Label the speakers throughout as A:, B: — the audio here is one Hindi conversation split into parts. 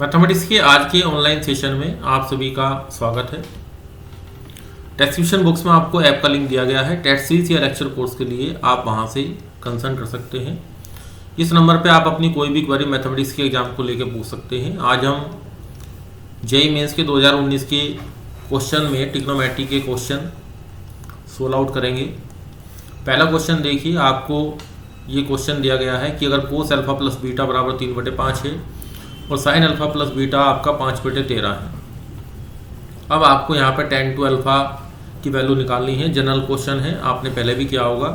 A: मैथमेटिक्स के आज के ऑनलाइन सेशन में आप सभी का स्वागत है। डिस्क्रिप्शन बॉक्स में आपको ऐप का लिंक दिया गया है। टेस्ट सीरीज या लेक्चर कोर्स के लिए आप वहां से कंसल्ट कर सकते हैं। इस नंबर पे आप अपनी कोई भी क्वेरी मैथमेटिक्स के एग्जाम को लेकर पूछ सकते हैं। आज हम जेईई मेंस के 2019 के क्वेश्चन में ट्रिग्नोमेट्री के क्वेश्चन सोल्व आउट करेंगे। पहला क्वेश्चन देखिए, आपको ये क्वेश्चन दिया गया है कि अगर कोस अल्फा प्लस बीटा बराबर 3/5 है और साइन अल्फा प्लस बीटा आपका 5/13 है। अब आपको यहाँ पर tan टू अल्फा की वैल्यू निकालनी है। जनरल क्वेश्चन है, आपने पहले भी किया होगा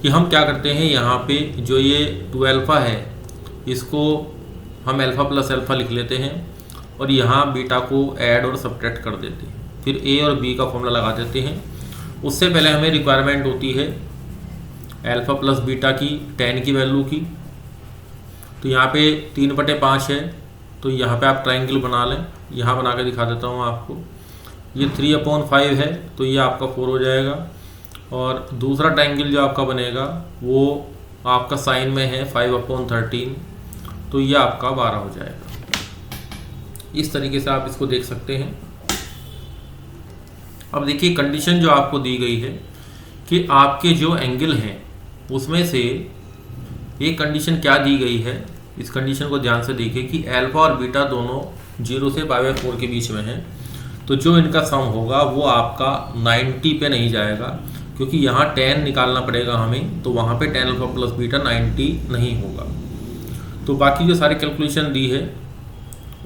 A: कि हम क्या करते हैं, यहाँ पे जो ये 2 अल्फा है इसको हम अल्फा प्लस अल्फा लिख लेते हैं और यहाँ बीटा को ऐड और सब्ट्रैक्ट कर देते हैं। फिर a और b का फॉर्मूला लगा देते हैं। उससे पहले हमें रिक्वायरमेंट होती है अल्फा प्लस बीटा की tan की वैल्यू की। तो यहाँ पे 3/5 है, तो यहाँ पे आप ट्रायंगल बना लें। यहाँ बना के दिखा देता हूँ आपको। ये 3/5 है, तो ये आपका 4 हो जाएगा। और दूसरा ट्रायंगल जो आपका बनेगा वो आपका साइन में है 5/13, तो ये आपका 12 हो जाएगा। इस तरीके से आप इसको देख सकते हैं। अब देखिए, कंडीशन जो आपको दी गई है कि आपके जो एंगल हैं उसमें से एक कंडीशन क्या दी गई है, इस कंडीशन को ध्यान से देखिए कि अल्फा और बीटा दोनों 0 से π/4 के बीच में है। तो जो इनका सम होगा वो आपका 90 पे नहीं जाएगा, क्योंकि यहाँ tan निकालना पड़ेगा हमें। तो वहाँ पे tan अल्फा प्लस बीटा 90 नहीं होगा। तो बाकी जो सारी कैलकुलेशन दी है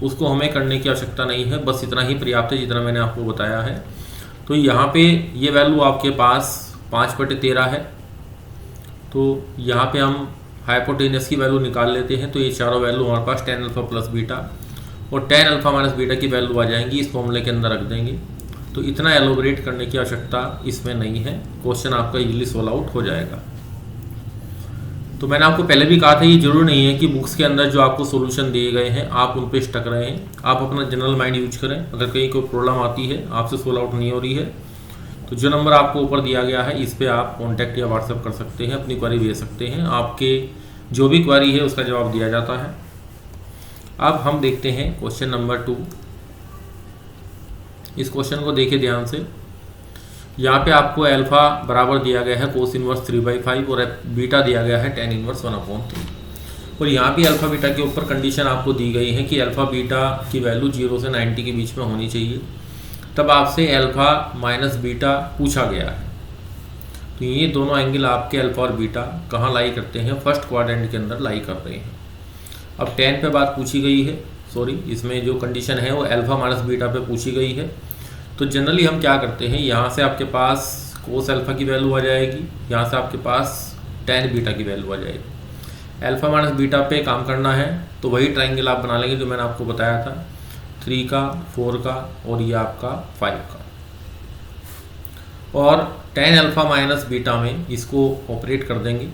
A: उसको हमें करने की आवश्यकता नहीं है, बस इतना ही पर्याप्त है जितना मैंने आपको बताया है। तो यहाँ पे ये वैल्यू आपके पास 5/13 है। तो यहाँ पे हम हाइपोटेनस की वैल्यू निकाल लेते हैं। तो ये चारों वैल्यू हमारे पास tan अल्फा प्लस बीटा और tan अल्फा माइनस बीटा की वैल्यू आ जाएंगी, इस फॉर्मूले के अंदर रख देंगे। तो इतना एलोबरेट करने की आवश्यकता इसमें नहीं है, क्वेश्चन आपका इजीली सोल्व आउट हो जाएगा। तो मैंने आपको पहले भी कहा था, ये जरूरी नहीं है कि बुक्स के अंदर जो आपको सोल्यूशन दिए गए हैं आप उन पर स्टक रहे हैं। आप अपना जनरल माइंड यूज करें। अगर कहीं कोई प्रॉब्लम आती है, आपसे सोल्व आउट नहीं हो रही है, तो जो नंबर आपको ऊपर दिया गया है इस पर आप कॉन्टैक्ट या व्हाट्सएप कर सकते हैं, अपनी क्वेरी भेज सकते हैं। आपके जो भी क्वेरी है उसका जवाब दिया जाता है। अब हम देखते हैं क्वेश्चन नंबर 2। इस क्वेश्चन को देखिए ध्यान से। यहाँ पे आपको अल्फा बराबर दिया गया है कोस इनवर्स 3/5 और बीटा दिया गया है tan इनवर्स 1/3। और यहाँ भी अल्फा बीटा के ऊपर कंडीशन आपको दी गई है कि अल्फा बीटा की वैल्यू 0 से 90 के बीच में होनी चाहिए। तब आपसे अल्फा माइनस बीटा पूछा गया है। तो ये दोनों एंगल आपके अल्फा और बीटा कहाँ लाई करते हैं, फर्स्ट क्वाड्रेंट के अंदर लाई कर रहे हैं। अब tan पे बात पूछी गई है, सॉरी इसमें जो कंडीशन है वो अल्फा माइनस बीटा पे पूछी गई है। तो जनरली हम क्या करते हैं, यहाँ से आपके पास कोस अल्फा की वैल्यू आ जाएगी, यहाँ से आपके पास tan बीटा की वैल्यू आ जाएगी। अल्फा माइनस बीटा पे काम करना है तो वही ट्राइंगल आप बना लेंगे जो मैंने आपको बताया था, 3 का, 4 का और ये आपका 5 का। और tan अल्फा माइनस बीटा में इसको ऑपरेट कर देंगे।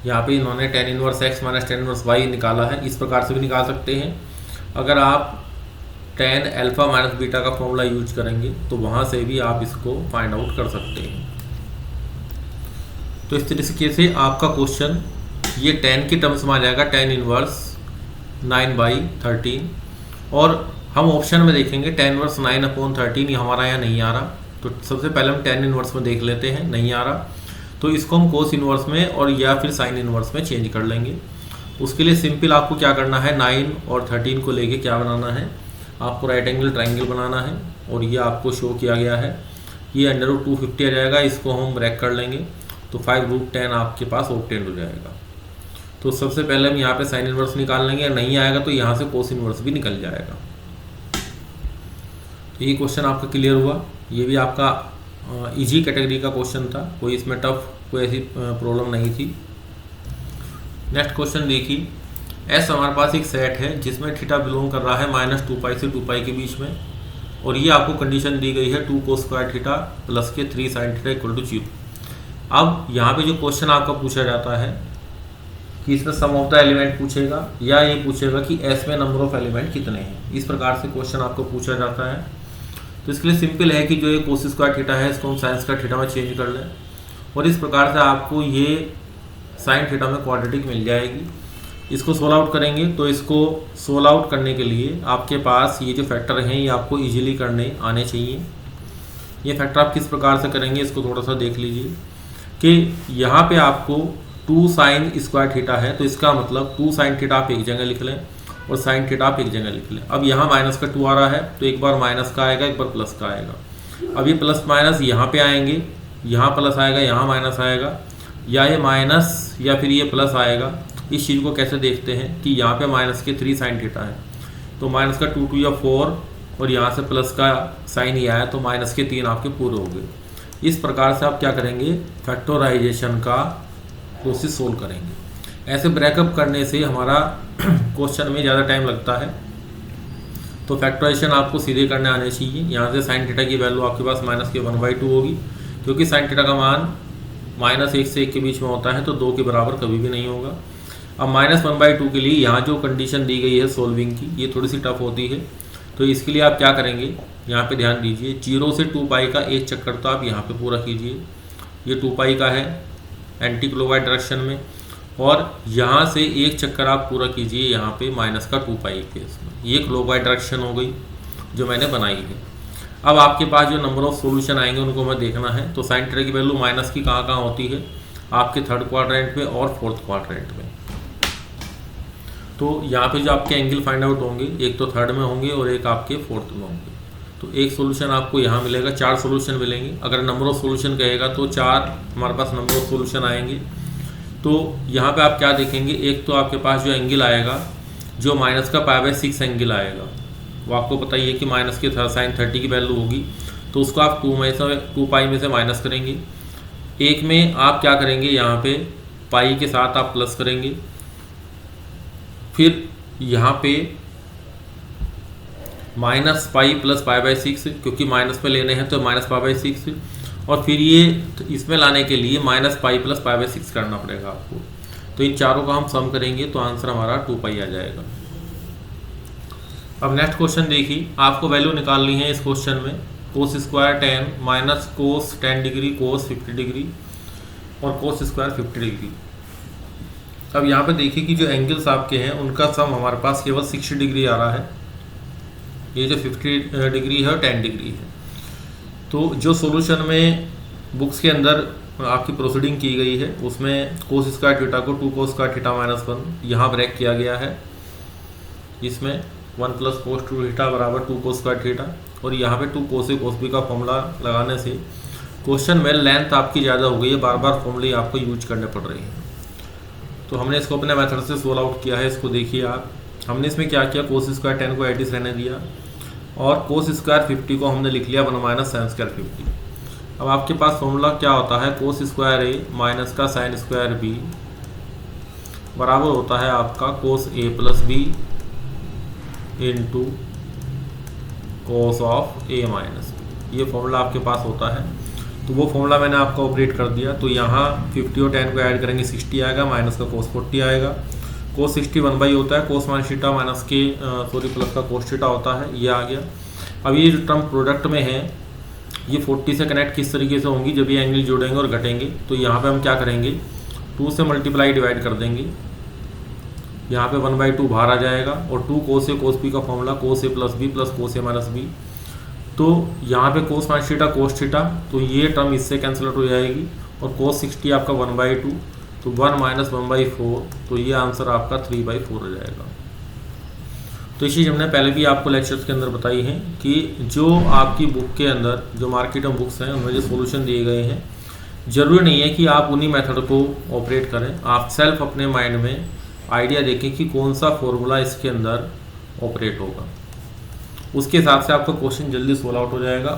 A: यहाँ पे इन्होंने tan inverse x minus tan inverse y निकाला है, इस प्रकार से भी निकाल सकते हैं। अगर आप tan अल्फा माइनस बीटा का फॉर्मूला यूज करेंगे तो वहाँ से भी आप इसको फाइंड आउट कर सकते हैं। तो इस तरीके से आपका क्वेश्चन ये tan की टर्म्स में आ जाएगा, tan इनवर्स 9/13। और हम ऑप्शन में देखेंगे tan इनवर्स 9/13 ये हमारा यहाँ नहीं आ रहा। तो सबसे पहले हम tan इनवर्स में देख लेते हैं, नहीं आ रहा तो इसको हम कोस इनवर्स में और या फिर साइन इनवर्स में चेंज कर लेंगे। उसके लिए सिंपल आपको क्या करना है, 9 और 13 को लेके क्या बनाना है, आपको राइट एंगल ट्राइंगल बनाना है। और ये आपको शो किया गया है, ये √250 आ जाएगा, इसको हम ब्रैक कर लेंगे तो 5√10 आपके पास ऑब्टेंड हो जाएगा। तो सबसे पहले हम यहाँ पे साइन इनवर्स निकाल लेंगे, नहीं आएगा तो यहाँ से कोस इनवर्स भी निकल जाएगा। तो ये क्वेश्चन आपका क्लियर हुआ। ये भी आपका इजी कैटेगरी का क्वेश्चन था, कोई इसमें टफ कोई ऐसी प्रॉब्लम नहीं थी। नेक्स्ट क्वेश्चन देखिए। एस हमारे पास एक सेट है जिसमें थीटा बिलोंग कर रहा है -2π से 2π के बीच में। और ये आपको कंडीशन दी गई है 2 cos स्क्वायर थीटा प्लस के 3 sin थीटा = 0। अब यहाँ पे जो क्वेश्चन आपका पूछा जाता है कि इसमें सम ऑफ द एलिमेंट पूछेगा या ये पूछेगा कि एस में नंबर ऑफ एलिमेंट कितने हैं। इस प्रकार से क्वेश्चन आपको पूछा जाता है। तो इसके लिए सिंपल है कि जो ये कोस स्क्वायर थीटा है इसको हम साइन स्क्वायर थीटा में चेंज कर लें और इस प्रकार से आपको ये साइन थीटा में क्वाड्रेटिक मिल जाएगी। इसको सोल्व आउट करेंगे। तो इसको सोल्व आउट करने के लिए आपके पास ये जो फैक्टर हैं ये आपको इजीली करने आने चाहिए। ये फैक्टर आप किस प्रकार से करेंगे इसको थोड़ा सा देख लीजिए कि यहाँ पे आपको 2 साइन स्क्वायर थीटा है, तो इसका मतलब 2 साइन थीटा आप एक जगह लिख लें और साइन थीटा आप एक जगह लिख लें। अब यहाँ माइनस का 2 आ रहा है तो एक बार माइनस का आएगा, एक बार प्लस का आएगा। अब ये प्लस माइनस यहाँ पे आएंगे, यहाँ प्लस आएगा, यहाँ माइनस आएगा, या ये माइनस या फिर ये प्लस आएगा। इस चीज़ को कैसे देखते हैं कि यहाँ पे माइनस के 3 साइन थीटा है, तो माइनस का 2 या 4 और यहाँ से प्लस का साइन ही आया तो माइनस के 3 आपके पूरे हो गए। इस प्रकार से आप क्या करेंगे, फैक्टराइजेशन का प्रोसेस सोल्व करेंगे। ऐसे ब्रेकअप करने से हमारा क्वेश्चन में ज़्यादा टाइम लगता है, तो फैक्टराइजेशन आपको सीधे करने आने चाहिए। यहाँ से साइन थीटा की वैल्यू आपके पास माइनस के 1/2 होगी, क्योंकि साइन थीटा का मान -1 से 1 के बीच में होता है, तो 2 के बराबर कभी भी नहीं होगा। अब -1/2 के लिए यहाँ जो कंडीशन दी गई है सोल्विंग की, ये थोड़ी सी टफ होती है, तो इसके लिए आप क्या करेंगे, यहाँ पे ध्यान दीजिए 0 से 2 पाई का एक चक्कर तो आप यहाँ पे पूरा कीजिए। ये 2 पाई का है एंटी क्लॉकवाइज डायरेक्शन में, और यहाँ से एक चक्कर आप पूरा कीजिए यहाँ पे माइनस का 2 पाई के इसमें। ये क्लॉकवाइज डायरेक्शन हो गई जो मैंने बनाई है। अब आपके पास जो नंबर ऑफ सॉल्यूशन आएंगे उनको हमें देखना है। तो साइन थीटा की वैल्यू माइनस की कहाँ कहाँ होती है, आपके 3rd क्वाड्रेंट में और 4th क्वाड्रेंट में। तो यहाँ पे जो आपके एंगल फाइंड आउट होंगे, एक तो 3rd में होंगे और एक आपके 4th में होंगे। तो एक सोल्यूशन आपको यहाँ मिलेगा, 4 सोल्यूशन मिलेंगे। अगर नंबर ऑफ सोल्यूशन कहेगा तो 4 हमारे पास नंबर ऑफ सोल्यूशन आएंगे। तो यहाँ पे आप क्या देखेंगे, एक तो आपके पास जो एंगल आएगा जो माइनस का π/6 एंगल आएगा, वो आपको पता ही है कि माइनस के साइन 30 की वैल्यू होगी, तो उसको आप 2 पाई में से माइनस करेंगे। एक में आप क्या करेंगे, यहाँ पे पाई के साथ आप प्लस करेंगे, फिर यहाँ पे माइनस पाई प्लस π/6, क्योंकि माइनस में लेने हैं तो माइनस π/6, और फिर ये इसमें लाने के लिए माइनस पाई प्लस π/6 करना पड़ेगा आपको। तो इन चारों का हम सम करेंगे तो आंसर हमारा 2 पाई आ जाएगा। अब नेक्स्ट क्वेश्चन देखिए, आपको वैल्यू निकालनी है इस क्वेश्चन में cos square 10 minus cos 10 degree cos 50 degree और cos स्क्वायर 50 डिग्री। अब यहाँ पे देखिए कि जो एंगल्स आपके हैं उनका सम हमारे पास केवल 60 डिग्री आ रहा है। ये जो 50 डिग्री है और 10 डिग्री है। तो जो सॉल्यूशन में बुक्स के अंदर आपकी प्रोसीडिंग की गई है उसमें cos स्क्वायर थीटा को 2 cos स्क्वायर थीटा -1 यहाँ ब्रेक किया गया है। इसमें 1 + cos 2 थीटा बराबर 2 cos स्क्वायर थीटा, और यहाँ पे 2 cos A cos B का फॉर्मूला लगाने से क्वेश्चन में लेंथ आपकी ज़्यादा हो गई है, बार बार फॉर्मूले आपको यूज करने पड़ रहे हैं। तो हमने इसको अपने मेथड से सोल्व आउट किया है। इसको देखिए आप, हमने इसमें क्या किया, cos स्क्वायर 10 को एडिस रहने दिया और cos स्क्वायर 50 को हमने लिख लिया 1 - sin स्क्वायर 50। अब आपके पास फॉर्मूला क्या होता है, cos स्क्वायर A माइनस का sin स्क्वायर B बराबर होता है आपका cos A + B into cos of A minus B। ये फॉर्मूला आपके पास होता है, तो वो फॉर्मूला मैंने आपको ऑपरेट कर दिया। तो यहाँ 50 और 10 को ऐड करेंगे 60 आएगा, माइनस का cos 40 आएगा। cos 60 1/, होता है cos माइनस थीटा माइनस के प्लस का cos थीटा होता है, ये आ गया। अब ये जो टर्म प्रोडक्ट में है ये 40 से कनेक्ट किस तरीके से होंगी, जब ये एंगल जोड़ेंगे और घटेंगे। तो यहाँ पे हम क्या करेंगे, 2 से मल्टीप्लाई डिवाइड कर देंगे, यहाँ पे 1/2 बाहर आ जाएगा, और 2 cos A cos B का formula cos A + B + cos A - B। तो यहाँ पे cos minus theta cos theta, तो ये टर्म इससे कैंसिल आउट हो जाएगी, और cos 60 आपका 1/2, तो 1 - 1/4, तो ये आंसर आपका 3/4 हो जाएगा। तो ये चीज़ हमने पहले भी आपको लेक्चर्स के अंदर बताई है कि जो आपकी बुक के अंदर जो मार्केट में बुक्स हैं उनमें जो सॉल्यूशन दिए गए हैं, ज़रूरी नहीं है कि आप उन्हीं मेथड को ऑपरेट करें। आप सेल्फ अपने माइंड में आइडिया देखें कि कौन सा फॉर्मूला इसके अंदर ऑपरेट होगा, उसके हिसाब से आपका क्वेश्चन जल्दी सोल्व आउट हो जाएगा।